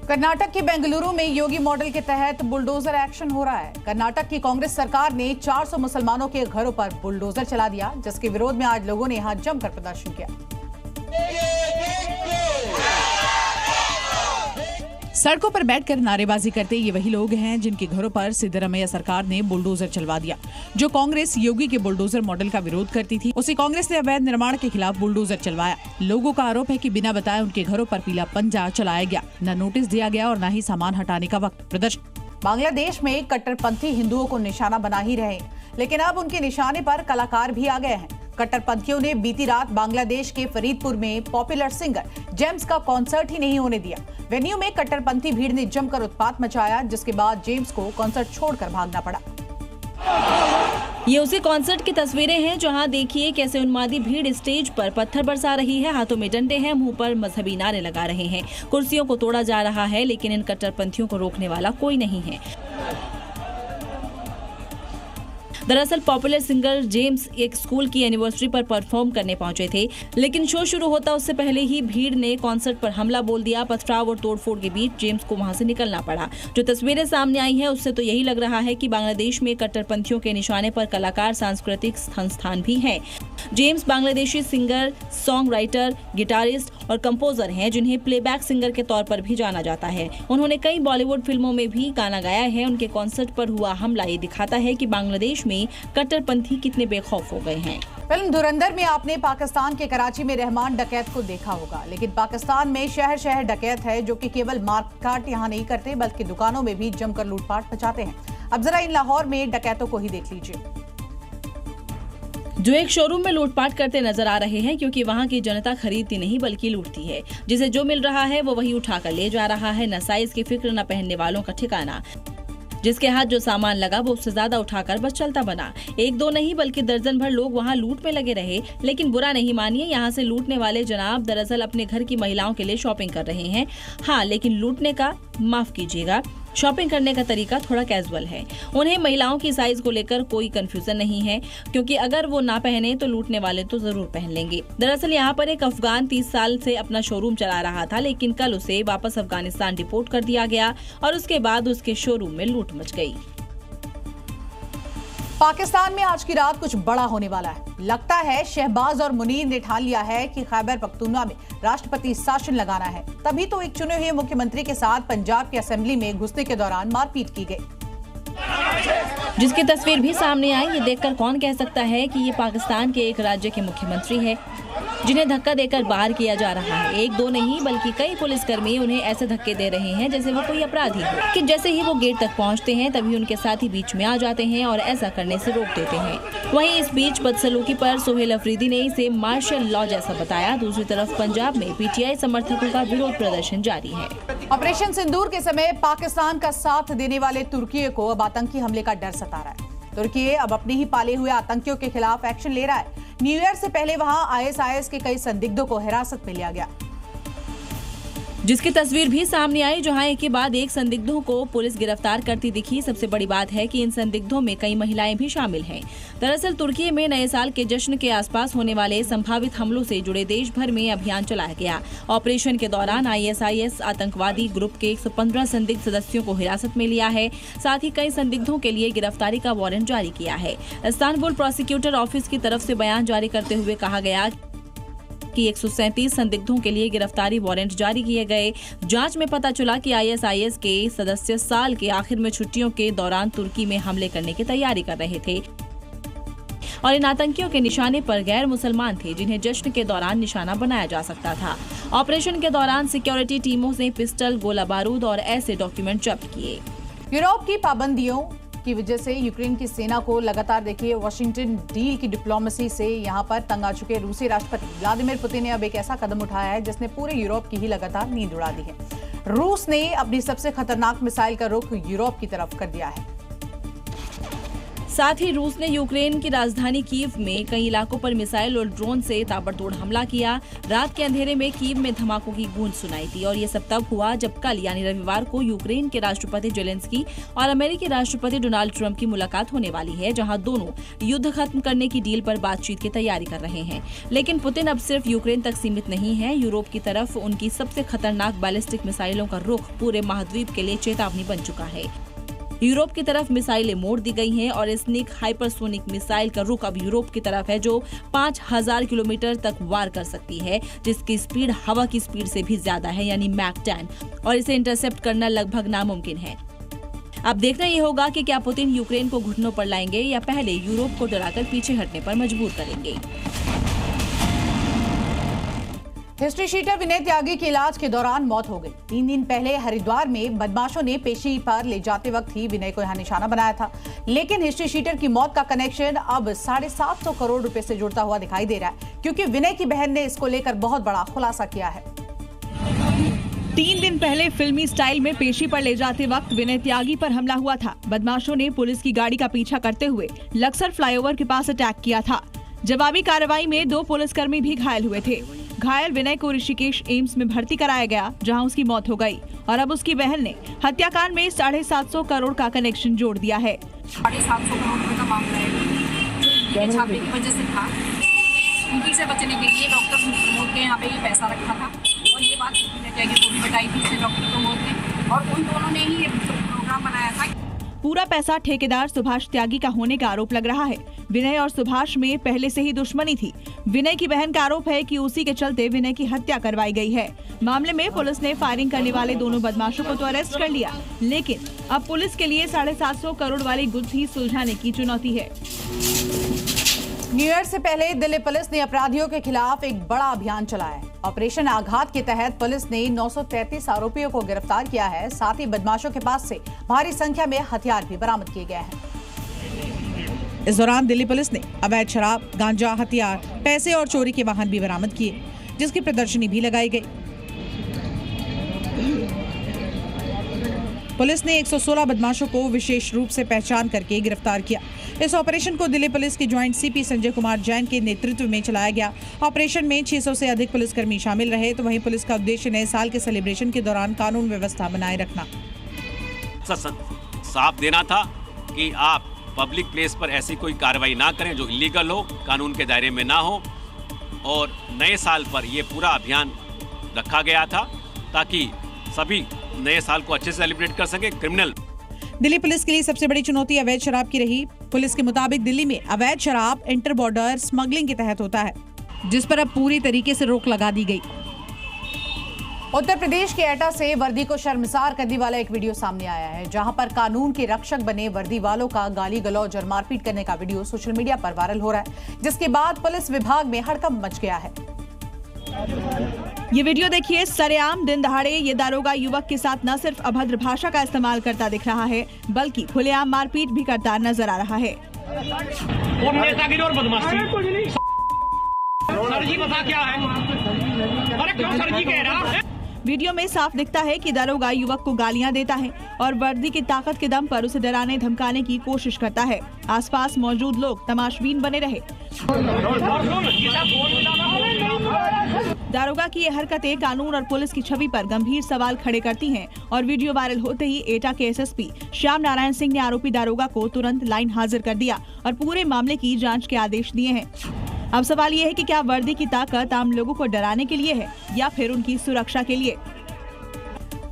कर्नाटक के बेंगलुरु में योगी मॉडल के तहत बुलडोजर एक्शन हो रहा है। कर्नाटक की कांग्रेस सरकार ने 400 मुसलमानों के घरों पर बुलडोजर चला दिया, जिसके विरोध में आज लोगों ने यहां जमकर प्रदर्शन किया। सड़कों पर बैठकर नारेबाजी करते ये वही लोग हैं जिनके घरों पर सिद्धरामैया सरकार ने बुलडोजर चलवा दिया। जो कांग्रेस योगी के बुलडोजर मॉडल का विरोध करती थी, उसी कांग्रेस ने अवैध निर्माण के खिलाफ बुलडोजर चलवाया। लोगों का आरोप है कि बिना बताए उनके घरों पर पीला पंजा चलाया गया, न नोटिस दिया गया और न ही सामान हटाने का वक्त। प्रदर्शन बांग्लादेश में कट्टरपंथी हिंदुओं को निशाना बना ही रहे, लेकिन अब उनके निशाने पर कलाकार भी आ गए हैं। कट्टरपंथियों ने बीती रात बांग्लादेश के फरीदपुर में पॉपुलर सिंगर जेम्स का कॉन्सर्ट ही नहीं होने दिया। वेन्यू में कट्टरपंथी भीड़ ने जमकर उत्पात मचाया, जिसके बाद जेम्स को कॉन्सर्ट छोड़कर भागना पड़ा। ये उसी कॉन्सर्ट की तस्वीरें हैं जहां देखिए कैसे उन्मादी भीड़ स्टेज पर पत्थर बरसा रही है, हाथों में डंडे हैं, मुंह पर मजहबी नारे लगा रहे हैं। कुर्सियों को तोड़ा जा रहा है, लेकिन इन कट्टरपंथियों को रोकने वाला कोई नहीं है। दरअसल पॉपुलर सिंगर जेम्स एक स्कूल की एनिवर्सरी पर परफॉर्म करने पहुंचे थे, लेकिन शो शुरू होता उससे पहले ही भीड़ ने कॉन्सर्ट पर हमला बोल दिया। पथराव और तोड़फोड़ के बीच जेम्स को वहां से निकलना पड़ा। जो तस्वीरें सामने आई हैं उससे तो यही लग रहा है कि बांग्लादेश में कट्टरपंथियों के निशाने पर कलाकार, सांस्कृतिक संस्थान भी हैं। James Bangladeshi singer, song writer, guitarist और कंपोजर हैं, जिन्हें प्लेबैक सिंगर के तौर पर भी जाना जाता है। उन्होंने कई बॉलीवुड फिल्मों में भी गाना गाया है। उनके कॉन्सर्ट पर हुआ हमला ये दिखाता है कि बांग्लादेश में कट्टरपंथी कितने बेखौफ हो गए हैं। फिल्म धुरंधर में आपने पाकिस्तान के कराची में रहमान डकैत को देखा होगा, लेकिन पाकिस्तान में शहर शहर डकैत है, जो कि केवल मारकाट यहाँ नहीं करते बल्कि दुकानों में भी जमकर लूटपाट मचाते हैं। अब जरा इन लाहौर में डकैतों को ही देख लीजिए, जो एक शोरूम में लूटपाट करते नजर आ रहे हैं, क्योंकि वहां की जनता खरीदती नहीं बल्कि लूटती है। जिसे जो मिल रहा है वो वही उठाकर ले जा रहा है। न साइज की फिक्र, न पहनने वालों का ठिकाना। जिसके हाथ जो सामान लगा वो उससे ज्यादा उठाकर बस चलता बना। एक दो नहीं बल्कि दर्जन भर लोग वहां लूट में लगे रहे, लेकिन बुरा नहीं मानिए, यहाँ से लूटने वाले जनाब दरअसल अपने घर की महिलाओं के लिए शॉपिंग कर रहे हैं। हाँ, लेकिन लूटने का, माफ कीजिएगा, शॉपिंग करने का तरीका थोड़ा कैजुअल है। उन्हें महिलाओं की साइज को लेकर कोई कंफ्यूजन नहीं है, क्योंकि अगर वो ना पहने तो लूटने वाले तो जरूर पहन लेंगे। दरअसल यहाँ पर एक अफगान 30 साल से अपना शोरूम चला रहा था, लेकिन कल उसे वापस अफगानिस्तान डिपोर्ट कर दिया गया और उसके बाद उसके शोरूम में लूट मच गई। पाकिस्तान में आज की रात कुछ बड़ा होने वाला है। लगता है शहबाज और मुनीर ने ठान लिया है कि खैबर पख्तूनख्वा में राष्ट्रपति शासन लगाना है। तभी तो एक चुने हुए मुख्यमंत्री के साथ पंजाब की असेंबली में घुसने के दौरान मारपीट की गई, जिसकी तस्वीर भी सामने आई। ये देखकर कौन कह सकता है कि ये पाकिस्तान के एक राज्य के मुख्यमंत्री है, जिन्हें धक्का देकर बाहर किया जा रहा है। एक दो नहीं बल्कि कई पुलिसकर्मी उन्हें ऐसे धक्के दे रहे हैं जैसे वो कोई अपराधी हो, कि जैसे ही वो गेट तक पहुंचते हैं तभी उनके साथी बीच में आ जाते हैं और ऐसा करने से रोक देते हैं। वहीं इस बीच बदसलूकी पर सोहेल अफरीदी ने इसे मार्शल लॉ जैसा बताया। दूसरी तरफ पंजाब में पीटीआई समर्थकों का विरोध प्रदर्शन जारी है। ऑपरेशन सिंदूर के समय पाकिस्तान का साथ देने वाले तुर्की को अब आतंकी हमले का डर सता रहा है। तुर्की अब अपने ही पाले हुए आतंकियों के खिलाफ एक्शन ले रहा है। न्यू ईयर से पहले वहां आईएसआईएस के कई संदिग्धों को हिरासत में लिया गया, जिसकी तस्वीर भी सामने आई, जहां एक के बाद एक संदिग्धों को पुलिस गिरफ्तार करती दिखी। सबसे बड़ी बात है कि इन संदिग्धों में कई महिलाएं भी शामिल हैं। दरअसल तुर्की में नए साल के जश्न के आसपास होने वाले संभावित हमलों से जुड़े देश भर में अभियान चलाया गया। ऑपरेशन के दौरान आईएसआईएस आतंकवादी ग्रुप के 115 संदिग्ध सदस्यों को हिरासत में लिया है। साथ ही कई संदिग्धों के लिए गिरफ्तारी का वारंट जारी किया है। इस्तांबुल प्रोसिक्यूटर ऑफिस की तरफ से बयान जारी करते हुए कहा गया कि 137 संदिग्धों के लिए गिरफ्तारी वारंट जारी किए गए। जांच में पता चला कि आईएसआईएस के सदस्य साल के आखिर में छुट्टियों के दौरान तुर्की में हमले करने की तैयारी कर रहे थे और इन आतंकियों के निशाने पर गैर मुसलमान थे, जिन्हें जश्न के दौरान निशाना बनाया जा सकता था। ऑपरेशन के दौरान सिक्योरिटी टीमों ने पिस्टल, गोला बारूद और ऐसे डॉक्यूमेंट जब्त किए। यूरोप की पाबंदियों की वजह से यूक्रेन की सेना को लगातार देखिए वाशिंगटन डील की डिप्लोमेसी से यहां पर तंग आ चुके रूसी राष्ट्रपति व्लादिमीर पुतिन ने अब एक ऐसा कदम उठाया है जिसने पूरे यूरोप की ही लगातार नींद उड़ा दी है। रूस ने अपनी सबसे खतरनाक मिसाइल का रुख यूरोप की तरफ कर दिया है। साथ ही रूस ने यूक्रेन की राजधानी कीव में कई इलाकों पर मिसाइल और ड्रोन से ताबड़तोड़ हमला किया। रात के अंधेरे में कीव में धमाकों की गूंज सुनाई थी और ये सब तब हुआ जब कल यानी रविवार को यूक्रेन के राष्ट्रपति जेलेंस्की और अमेरिकी राष्ट्रपति डोनाल्ड ट्रंप की मुलाकात होने वाली है, जहां दोनों युद्ध खत्म करने की डील पर बातचीत की तैयारी कर रहे हैं। लेकिन पुतिन अब सिर्फ यूक्रेन तक सीमित नहीं है। यूरोप की तरफ उनकी सबसे खतरनाक बैलिस्टिक मिसाइलों का रुख पूरे महाद्वीप के लिए चेतावनी बन चुका है। यूरोप की तरफ मिसाइलें मोड़ दी गई हैं और स्निक हाइपरसोनिक मिसाइल का रुख अब यूरोप की तरफ है, जो 5000 किलोमीटर तक वार कर सकती है, जिसकी स्पीड हवा की स्पीड से भी ज्यादा है यानी मैक 10, और इसे इंटरसेप्ट करना लगभग नामुमकिन है। अब देखना ये होगा कि क्या पुतिन यूक्रेन को घुटनों पर लाएंगे या पहले यूरोप को डराकर पीछे हटने पर मजबूर करेंगे। हिस्ट्री शीटर विनय त्यागी की इलाज के दौरान मौत हो गई। 3 दिन पहले हरिद्वार में बदमाशों ने पेशी पर ले जाते वक्त ही विनय को यहां निशाना बनाया था, लेकिन हिस्ट्री शीटर की मौत का कनेक्शन अब 750 करोड़ रुपए से जुड़ता हुआ दिखाई दे रहा है, क्योंकि विनय की बहन ने इसको लेकर बहुत बड़ा खुलासा किया है। 3 दिन पहले फिल्मी स्टाइल में पेशी पर ले जाते वक्त विनय त्यागी पर हमला हुआ था। बदमाशों ने पुलिस की गाड़ी का पीछा करते हुए लक्सर फ्लाईओवर के पास अटैक किया था। जवाबी कार्रवाई में 2 पुलिसकर्मी भी घायल हुए थे। घायल विनय को ऋषिकेश एम्स में भर्ती कराया गया, जहां उसकी मौत हो गई और अब उसकी बहन ने हत्याकांड में 750 करोड़ का कनेक्शन जोड़ दिया है। 750 करोड़ रुपए का मामला है, ये छापे की वजह से था। उनकी से बचने के लिए डॉक्टर प्रमोद के यहाँ पे ये पैसा रखा था और ये बात को भी बताई थी इसने डॉक्टर प्रमोद ने, और उन दोनों ने ही ये प्रोग्राम बनाया था। पूरा पैसा ठेकेदार सुभाष त्यागी का होने का आरोप लग रहा है। विनय और सुभाष में पहले से ही दुश्मनी थी। विनय की बहन का आरोप है कि उसी के चलते विनय की हत्या करवाई गई है। मामले में पुलिस ने फायरिंग करने वाले दोनों बदमाशों को तो अरेस्ट कर लिया, लेकिन अब पुलिस के लिए 750 करोड़ वाली गुत्थी सुलझाने की चुनौती है। न्यू ईयर से पहले दिल्ली पुलिस ने अपराधियों के खिलाफ एक बड़ा अभियान चलाया है। ऑपरेशन आघात के तहत पुलिस ने 933 आरोपियों को गिरफ्तार किया है। साथ ही बदमाशों के पास से भारी संख्या में हथियार भी बरामद किए गए हैं। इस दौरान दिल्ली पुलिस ने अवैध शराब, गांजा, हथियार, पैसे और चोरी के वाहन भी बरामद किए, जिसकी प्रदर्शनी भी लगाई गई। पुलिस ने 116 बदमाशों को विशेष रूप से पहचान करके गिरफ्तार किया। इस ऑपरेशन को दिल्ली पुलिस के ज्वाइंट सीपी संजय कुमार जैन के नेतृत्व में चलाया गया। ऑपरेशन में 600 से अधिक पुलिसकर्मी शामिल रहे। तो वहीं पुलिस का उद्देश्य नए साल के सेलिब्रेशन के दौरान कानून व्यवस्था बनाए रखना, साफ देना था कि आप पब्लिक प्लेस पर ऐसी कोई कार्रवाई ना करें जो इलीगल हो, कानून के दायरे में ना हो। और नए साल पर यह पूरा अभियान रखा गया था ताकि सभी नए साल को अच्छे से सेलिब्रेट कर सके। क्रिमिनल दिल्ली पुलिस के लिए सबसे बड़ी चुनौती अवैध शराब की रही। पुलिस के मुताबिक दिल्ली में अवैध शराब इंटर बॉर्डर स्मगलिंग के तहत होता है, जिस पर अब पूरी तरीके से रोक लगा दी गई। उत्तर प्रदेश के एटा से वर्दी को शर्मसार करने वाला एक वीडियो सामने आया है, जहां पर कानून के रक्षक बने वर्दी वालों का गाली गलौज और मारपीट करने का वीडियो सोशल मीडिया पर वायरल हो रहा है, जिसके बाद पुलिस विभाग में हड़कंप मच गया है। ये वीडियो देखिए। सरेआम दिन दहाड़े ये दारोगा युवक के साथ न सिर्फ अभद्र भाषा का इस्तेमाल करता दिख रहा है, बल्कि खुलेआम मारपीट भी करता नजर आ रहा है। और नेतागिरी और बदमाशी। सर जी बता क्या है? अरे क्यों सर जी कह रहा है? वीडियो में साफ दिखता है कि दारोगा युवक को गालियां देता है और वर्दी की ताकत के दम पर उसे डराने धमकाने की कोशिश करता है। आसपास मौजूद लोग तमाशबीन बने रहे। दारोगा की ये हरकतें कानून और पुलिस की छवि पर गंभीर सवाल खड़े करती हैं और वीडियो वायरल होते ही एटा के एसएसपी श्याम नारायण सिंह ने आरोपी दारोगा को तुरंत लाइन हाजिर कर दिया और पूरे मामले की जांच के आदेश दिए हैं। अब सवाल ये है कि क्या वर्दी की ताकत आम लोगों को डराने के लिए है या फिर उनकी सुरक्षा के लिए।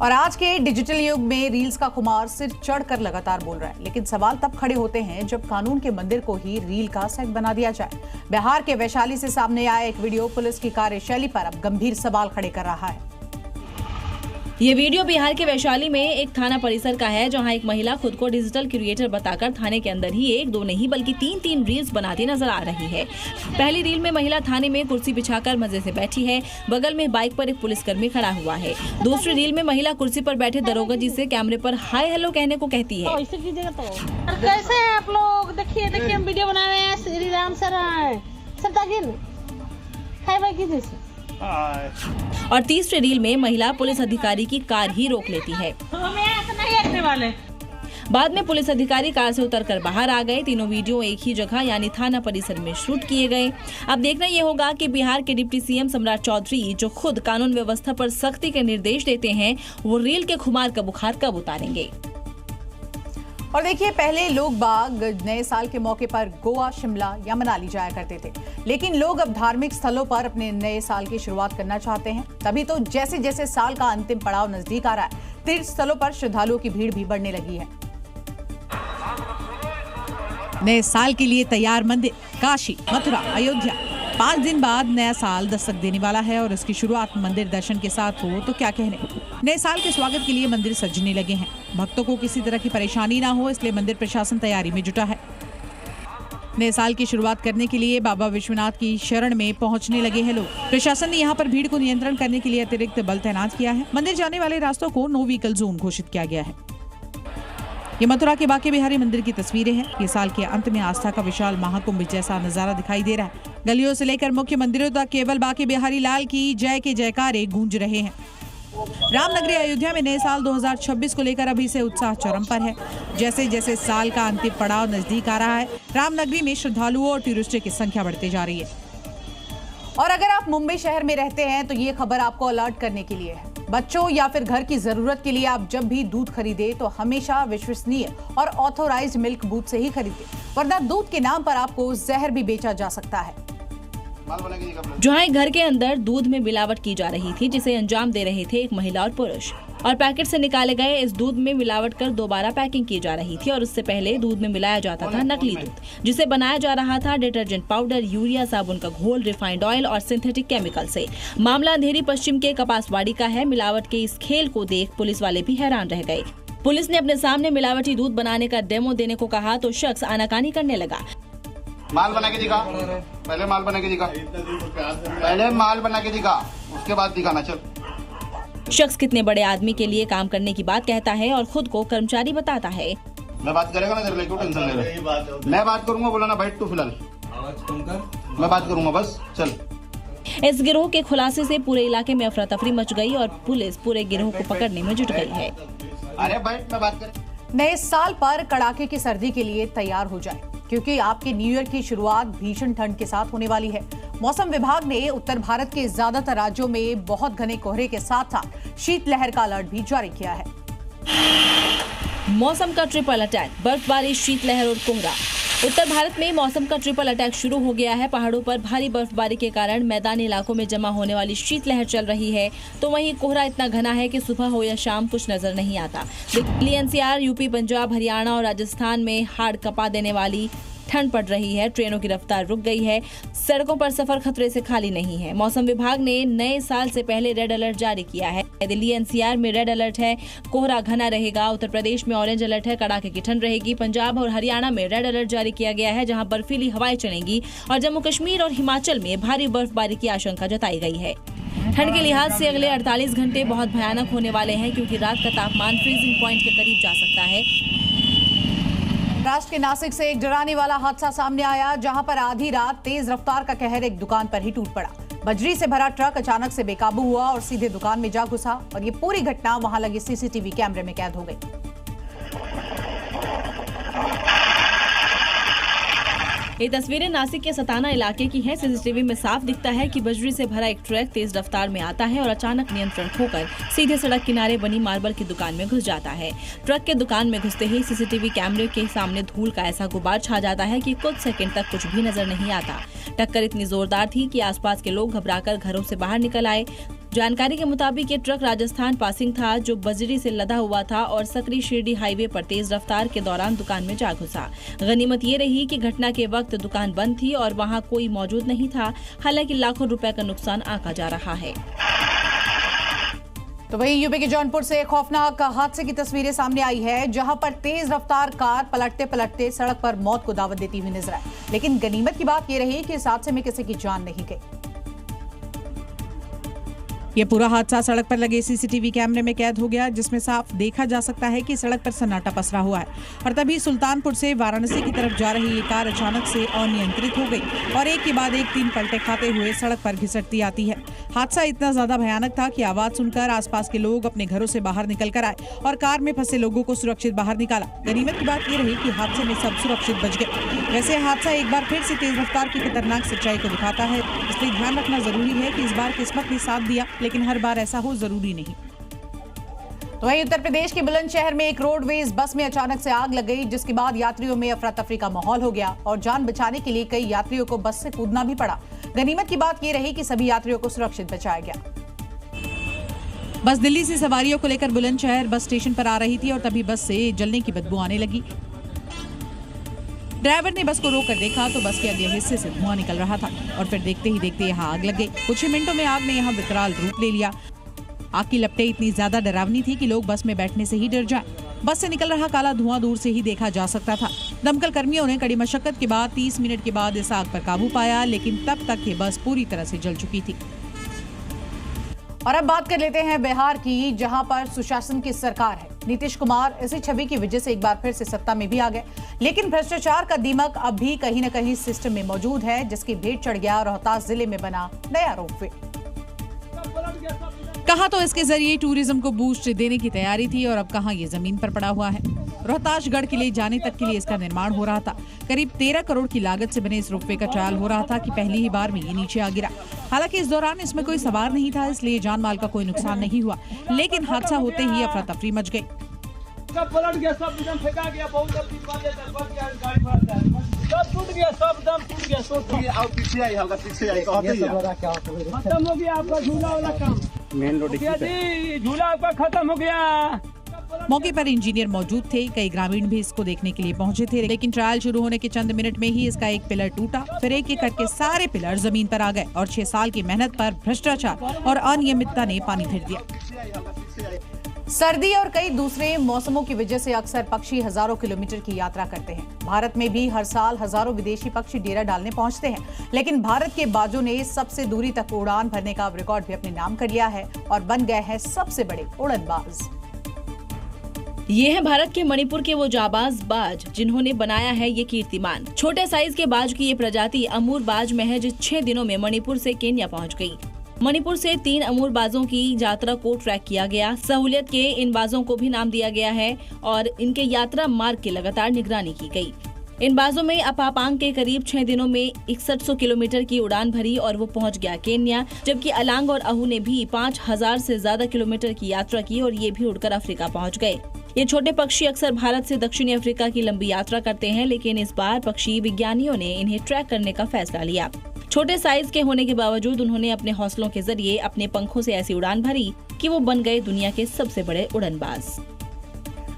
और आज के डिजिटल युग में रील्स का खुमार सिर चढ़कर लगातार बोल रहा है, लेकिन सवाल तब खड़े होते हैं जब कानून के मंदिर को ही रील का सेट बना दिया जाए। बिहार के वैशाली से सामने आया एक वीडियो पुलिस की कार्यशैली पर अब गंभीर सवाल खड़े कर रहा है। ये वीडियो बिहार के वैशाली में एक थाना परिसर का है, जहां एक महिला खुद को डिजिटल क्रिएटर बताकर थाने के अंदर ही 1-2 नहीं बल्कि 3-3 रील्स बनाती नजर आ रही है। पहली रील में महिला थाने में कुर्सी बिछाकर मजे से बैठी है, बगल में बाइक पर एक पुलिसकर्मी खड़ा हुआ है। दूसरी रील में महिला कुर्सी पर बैठे दरोगा जी से कैमरे पर हाय हेलो कहने को कहती है। कैसे है आप लोग? देखिए हम वीडियो बना रहे हैं। श्री राम सर और तीसरी रील में महिला पुलिस अधिकारी की कार ही रोक लेती है। बाद में पुलिस अधिकारी कार से उतरकर बाहर आ गए। तीनों वीडियो एक ही जगह यानी थाना परिसर में शूट किए गए। अब देखना ये होगा कि बिहार के डिप्टी सीएम सम्राट चौधरी, जो खुद कानून व्यवस्था पर सख्ती के निर्देश देते हैं, वो रील के खुमार का बुखार कब उतारेंगे। और देखिए, पहले लोग बाग नए साल के मौके पर गोवा, शिमला या मनाली जाया करते थे, लेकिन लोग अब धार्मिक स्थलों पर अपने नए साल की शुरुआत करना चाहते हैं। तभी तो जैसे जैसे साल का अंतिम पड़ाव नजदीक आ रहा है, तीर्थ स्थलों पर श्रद्धालुओं की भीड़ भी बढ़ने लगी है। नए साल के लिए तैयार मंदिर, काशी, मथुरा, अयोध्या। 5 दिन बाद नया साल दस्तक देने वाला है और इसकी शुरुआत मंदिर दर्शन के साथ हो तो क्या कहने। नए साल के स्वागत के लिए मंदिर सजने लगे हैं। भक्तों को किसी तरह की परेशानी ना हो, इसलिए मंदिर प्रशासन तैयारी में जुटा है। नए साल की शुरुआत करने के लिए बाबा विश्वनाथ की शरण में पहुंचने लगे हैं लोग। प्रशासन ने यहां पर भीड़ को नियंत्रण करने के लिए अतिरिक्त बल तैनात किया है। मंदिर जाने वाले रास्तों को नो व्हीकल जोन घोषित किया गया है। ये मथुरा के बांके बिहारी मंदिर की तस्वीरें हैं। ये साल के अंत में आस्था का विशाल महाकुंभ जैसा नजारा दिखाई दे रहा है। गलियों से लेकर मुख्य मंदिरों तक केवल बांके बिहारी लाल की जय के जयकारे गूंज रहे हैं। रामनगरी अयोध्या में नए साल 2026 को लेकर अभी से उत्साह चरम पर है। जैसे जैसे साल का अंतिम पड़ाव नजदीक आ रहा है, रामनगरी में श्रद्धालुओं और टूरिस्टों की संख्या बढ़ती जा रही है। और अगर आप मुंबई शहर में रहते हैं तो ये खबर आपको अलर्ट करने के लिए है। बच्चों या फिर घर की जरूरत के लिए आप जब भी दूध खरीदे तो हमेशा विश्वसनीय और ऑथोराइज्ड मिल्क बूथ से ही खरीदे, वरना दूध के नाम पर आपको जहर भी बेचा जा सकता है। जहां एक घर के अंदर दूध में मिलावट की जा रही थी, जिसे अंजाम दे रहे थे एक महिला और पुरुष, और पैकेट से निकाले गए इस दूध में मिलावट कर दोबारा पैकिंग की जा रही थी। और उससे पहले दूध में मिलाया जाता था नकली दूध, जिसे बनाया जा रहा था डिटर्जेंट पाउडर, यूरिया, साबुन का घोल, रिफाइंड ऑयल और सिंथेटिक केमिकल से। मामला अंधेरी पश्चिम के कपासवाड़ी का है। मिलावट के इस खेल को देख पुलिस वाले भी हैरान रह गए। पुलिस ने अपने सामने मिलावटी दूध बनाने का डेमो देने को कहा तो शख्स आनाकानी करने लगा। माल बना के दिखा, पहले माल बना के दिखा, पहले माल बना के दिखा, उसके बाद दिखाना। चल, शख्स कितने बड़े आदमी के लिए काम करने की बात कहता है और खुद को कर्मचारी बताता है। मैं बात करेगा ना, तेरे लिए क्यों टेंशन ले रहे? मैं बात करूंगा, बोला ना बैठ तू फिलहाल, मैं बात करूंगा बस। चल। इस गिरोह के खुलासे से पूरे इलाके में अफरा तफरी मच गई और पुलिस पूरे गिरोह को पकड़ने में जुट गई है। अरे बैठ, मैं बात कर। नए साल पर कड़ाके की सर्दी के लिए तैयार हो जाए, क्योंकि आपके न्यू ईयर की शुरुआत भीषण ठंड के साथ होने वाली है। मौसम विभाग ने उत्तर भारत के ज्यादातर राज्यों में बहुत घने कोहरे के साथ साथ शीतलहर का अलर्ट भी जारी किया है। मौसम का ट्रिपल अटैक, बर्फबारी, शीतलहर और कोहरा। उत्तर भारत में मौसम का ट्रिपल अटैक शुरू हो गया है। पहाड़ों पर भारी बर्फबारी के कारण मैदानी इलाकों में जमा होने वाली शीतलहर चल रही है, तो वहीं कोहरा इतना घना है कि सुबह हो या शाम कुछ नजर नहीं आता। दिल्ली, एनसीआर, यूपी, पंजाब, हरियाणा और राजस्थान में हाड़ कपा देने वाली ठंड पड़ रही है। ट्रेनों की रफ्तार रुक गई है। सड़कों पर सफर खतरे से खाली नहीं है। मौसम विभाग ने नए साल से पहले रेड अलर्ट जारी किया है। दिल्ली, एनसीआर में रेड अलर्ट है, कोहरा घना रहेगा। उत्तर प्रदेश में ऑरेंज अलर्ट है, कड़ाके की ठंड रहेगी। पंजाब और हरियाणा में रेड अलर्ट जारी किया गया है, जहां बर्फीली हवाएं चलेंगी। और जम्मू कश्मीर और हिमाचल में भारी बर्फबारी की आशंका जताई गई है। ठंड के लिहाज से अगले 48 घंटे बहुत भयानक होने वाले हैं, क्योंकि रात का तापमान फ्रीजिंग पॉइंट के करीब जा सकता है। महाराष्ट्र के नासिक से एक डराने वाला हादसा सामने आया, जहां पर आधी रात तेज रफ्तार का कहर एक दुकान पर ही टूट पड़ा। बजरी से भरा ट्रक अचानक से बेकाबू हुआ और सीधे दुकान में जा घुसा, और ये पूरी घटना वहां लगे सीसीटीवी कैमरे में कैद हो गई। ये तस्वीरें नासिक के सताना इलाके की हैं। सीसीटीवी में साफ दिखता है कि बजरी से भरा एक ट्रक तेज रफ्तार में आता है और अचानक नियंत्रण खोकर सीधे सड़क किनारे बनी मार्बल की दुकान में घुस जाता है। ट्रक के दुकान में घुसते ही सीसीटीवी कैमरे के सामने धूल का ऐसा गुबार छा जाता है कि कुछ सेकंड तक कुछ भी नजर नहीं आता। टक्कर इतनी जोरदार थी कि आसपास के लोग घबराकर घरों से बाहर निकल आए। जानकारी के मुताबिक ये ट्रक राजस्थान पासिंग था, जो बजरी से लदा हुआ था और सकरी शिरडी हाईवे पर तेज रफ्तार के दौरान दुकान में जा घुसा। गनीमत ये रही कि घटना के वक्त दुकान बंद थी और वहां कोई मौजूद नहीं था। हालांकि लाखों रुपए का नुकसान आंका जा रहा है। तो वहीं यूपी के जौनपुर से खौफनाक हादसे की तस्वीरें सामने आई है, जहां पर तेज रफ्तार कार पलटते पलटते सड़क पर मौत को दावत देती हुई नजर आई। लेकिन गनीमत की बात यह रही कि इस हादसे में किसी की जान नहीं गई। ये पूरा हादसा सड़क पर लगे सीसीटीवी कैमरे में कैद हो गया, जिसमें साफ देखा जा सकता है कि सड़क पर सन्नाटा पसरा हुआ है और तभी सुल्तानपुर से वाराणसी की तरफ जा रही ये कार अचानक से अनियंत्रित हो गई और एक के बाद एक 3 पलटे खाते हुए सड़क पर घिसटती आती है। हादसा इतना ज्यादा भयानक था कि आवाज सुनकर आसपास के लोग अपने घरों से बाहर निकल कर आए और कार में फंसे लोगों को सुरक्षित बाहर निकाला। गनीमत की बात ये रही कि हादसे में सब सुरक्षित बच गए। वैसे हादसा एक बार फिर से तेज रफ्तार की खतरनाक सच्चाई को दिखाता है, इसलिए ध्यान रखना जरूरी है कि इस बार किस्मत ने साथ दिया, लेकिन हर बार ऐसा हो जरूरी नहीं। तो वहीं उत्तर प्रदेश के बुलंदशहर में एक रोडवेज बस में अचानक से आग लग गई, जिसके बाद यात्रियों में अफरा तफरी का माहौल हो गया और जान बचाने के लिए कई यात्रियों को बस से कूदना भी पड़ा। गनीमत की बात ये रही कि सभी यात्रियों को सुरक्षित बचाया गया। बस दिल्ली से सवारियों को लेकर बुलंदशहर बस स्टेशन पर आ रही थी और तभी बस से जलने की बदबू आने लगी। ड्राइवर ने बस को रोक कर देखा तो बस के अगले हिस्से से धुआं निकल रहा था और फिर देखते ही देखते यहाँ आग लग गई। कुछ ही मिनटों में आग ने यहाँ विकराल रूप ले लिया। आग की लपटें इतनी ज्यादा डरावनी थी कि लोग बस में बैठने से ही डर जाए। बस से निकल रहा काला धुआं दूर से ही देखा जा सकता था। दमकल कर्मियों ने कड़ी मशक्कत के बाद 30 मिनट के बाद इस आग पर काबू पाया, लेकिन तब तक ये बस पूरी तरह से जल चुकी थी। और अब बात कर लेते हैं बिहार की, जहां पर सुशासन की सरकार है। नीतीश कुमार इसी छवि की वजह से एक बार फिर से सत्ता में भी आ गए, लेकिन भ्रष्टाचार का दीमक अब भी कहीं न कहीं सिस्टम में मौजूद है, जिसकी भेंट चढ़ गया रोहतास जिले में बना नया रोपवे। कहा तो इसके जरिए टूरिज्म को बूस्ट देने की तैयारी थी और अब कहां ये जमीन पर पड़ा हुआ है। रोहतासगढ़ के लिए जाने तक के लिए इसका निर्माण हो रहा था। करीब 13 करोड़ की लागत से बने इस रोपवे का ट्रायल हो रहा था कि पहली ही बार में ये नीचे आ गिरा। हालांकि इस दौरान इसमें कोई सवार नहीं था, इसलिए जान माल का कोई नुकसान नहीं हुआ, लेकिन हादसा होते ही अफरा तफरी मच गई। सब पलट गया, सब एकदम फेंका गया, बहुत जल्दी गाड़ी फट गया, सब टूट गया, सब दम टूट गया, टूट गया। और पीछे आई, हल्का पीछे आई, खत्म हो गया आपका झूला वाला काम। मेन रोड जी झूला आपका खत्म हो गया। मौके पर इंजीनियर मौजूद थे, कई ग्रामीण भी इसको देखने के लिए पहुंचे थे, लेकिन ट्रायल शुरू होने के चंद मिनट में ही इसका एक पिलर टूटा, फिर एक एक करके सारे पिलर जमीन पर आ गए और 6 साल की मेहनत पर भ्रष्टाचार और अनियमितता ने पानी फिर दिया। सर्दी और कई दूसरे मौसमों की वजह से अक्सर पक्षी हजारों किलोमीटर की यात्रा करते हैं। भारत में भी हर साल हजारों विदेशी पक्षी डेरा डालने पहुंचते हैं, लेकिन भारत के बाजों ने सबसे दूरी तक उड़ान भरने का रिकॉर्ड भी अपने नाम कर लिया है और बन गए हैं सबसे बड़े उड़नबाज। ये है भारत के मणिपुर के वो जाबाज बाज जिन्होंने बनाया है ये कीर्तिमान। छोटे साइज के बाज की ये प्रजाति अमूर बाज महज 6 दिनों में मणिपुर से केन्या पहुंच गई। मणिपुर से 3 अमूर बाजों की यात्रा को ट्रैक किया गया। सहूलियत के इन बाजों को भी नाम दिया गया है और इनके यात्रा मार्ग की लगातार निगरानी की गई। इन बाजों में अपापांग के करीब 6 दिनों में 6100 किलोमीटर की उड़ान भरी और वो पहुंच गया केन्या, जबकि अलांग और आहू ने भी 5000 से ज्यादा किलोमीटर की यात्रा की और ये भी उड़कर अफ्रीका पहुंच गए। ये छोटे पक्षी अक्सर भारत से दक्षिणी अफ्रीका की लंबी यात्रा करते हैं, लेकिन इस बार पक्षी विज्ञानियों ने इन्हें ट्रैक करने का फैसला लिया। छोटे साइज के होने के बावजूद उन्होंने अपने हौसलों के जरिए अपने पंखों से ऐसी उड़ान भरी कि वो बन गए दुनिया के सबसे बड़े उड़नबाज।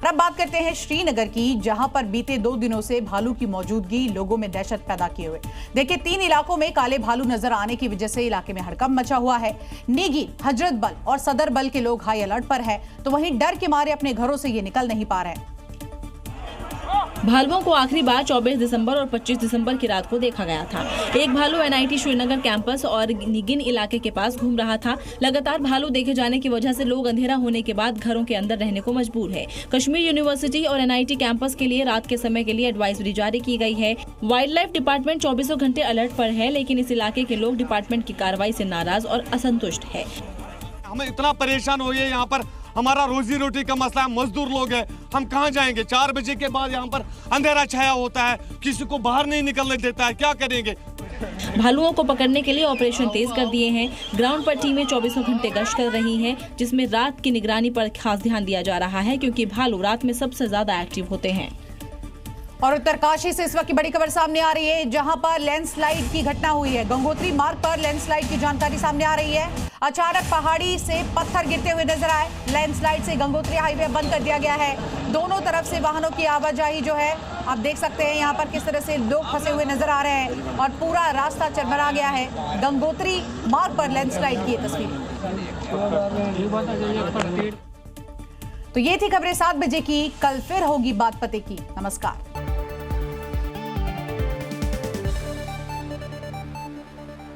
अब बात करते हैं श्रीनगर की, जहां पर बीते 2 दिनों से भालू की मौजूदगी लोगों में दहशत पैदा किए हुए। देखिए 3 इलाकों में काले भालू नजर आने की वजह से इलाके में हड़कंप मचा हुआ है। नीगी, हजरत बल और सदर बल के लोग हाई अलर्ट पर है, तो वहीं डर के मारे अपने घरों से ये निकल नहीं पा रहे। भालुओं को आखिरी बार 24 दिसंबर और 25 दिसंबर की रात को देखा गया था। एक भालू NIT श्रीनगर कैंपस और निगिन इलाके के पास घूम रहा था। लगातार भालू देखे जाने की वजह से लोग अंधेरा होने के बाद घरों के अंदर रहने को मजबूर है। कश्मीर यूनिवर्सिटी और NIT कैंपस के लिए रात के समय के लिए एडवाइजरी जारी की गई है। वाइल्ड लाइफ डिपार्टमेंट 24 घंटे अलर्ट पर है, लेकिन इस इलाके के लोग डिपार्टमेंट की कार्रवाई से नाराज और असंतुष्ट है। हमें इतना परेशान हो गए, यहाँ पर हमारा रोजी रोटी का मसला है, मजदूर लोग हैं, हम कहाँ जाएंगे? 4 बजे के बाद यहाँ पर अंधेरा छाया होता है, किसी को बाहर नहीं निकलने देता है, क्या करेंगे? भालुओं को पकड़ने के लिए ऑपरेशन तेज कर दिए हैं। ग्राउंड पर टीमें 24 घंटे गश्त कर रही हैं, जिसमें रात की निगरानी पर खास ध्यान दिया जा रहा है, क्योंकि भालू रात में सबसे ज्यादा एक्टिव होते हैं। और उत्तरकाशी से इस वक्त की बड़ी खबर सामने आ रही है, जहां पर लैंडस्लाइड की घटना हुई है। गंगोत्री मार्ग पर लैंडस्लाइड की जानकारी सामने आ रही है। अचानक पहाड़ी से पत्थर गिरते हुए नजर आए। लैंडस्लाइड से गंगोत्री हाईवे बंद कर दिया गया है। दोनों तरफ से वाहनों की आवाजाही जो है आप देख सकते हैं यहाँ पर किस तरह से लोग फंसे हुए नजर आ रहे हैं और पूरा रास्ता चरमरा गया है। गंगोत्री मार्ग पर लैंडस्लाइड की तस्वीर। तो ये थी खबरें 7 बजे की। कल फिर होगी बात पते की। नमस्कार।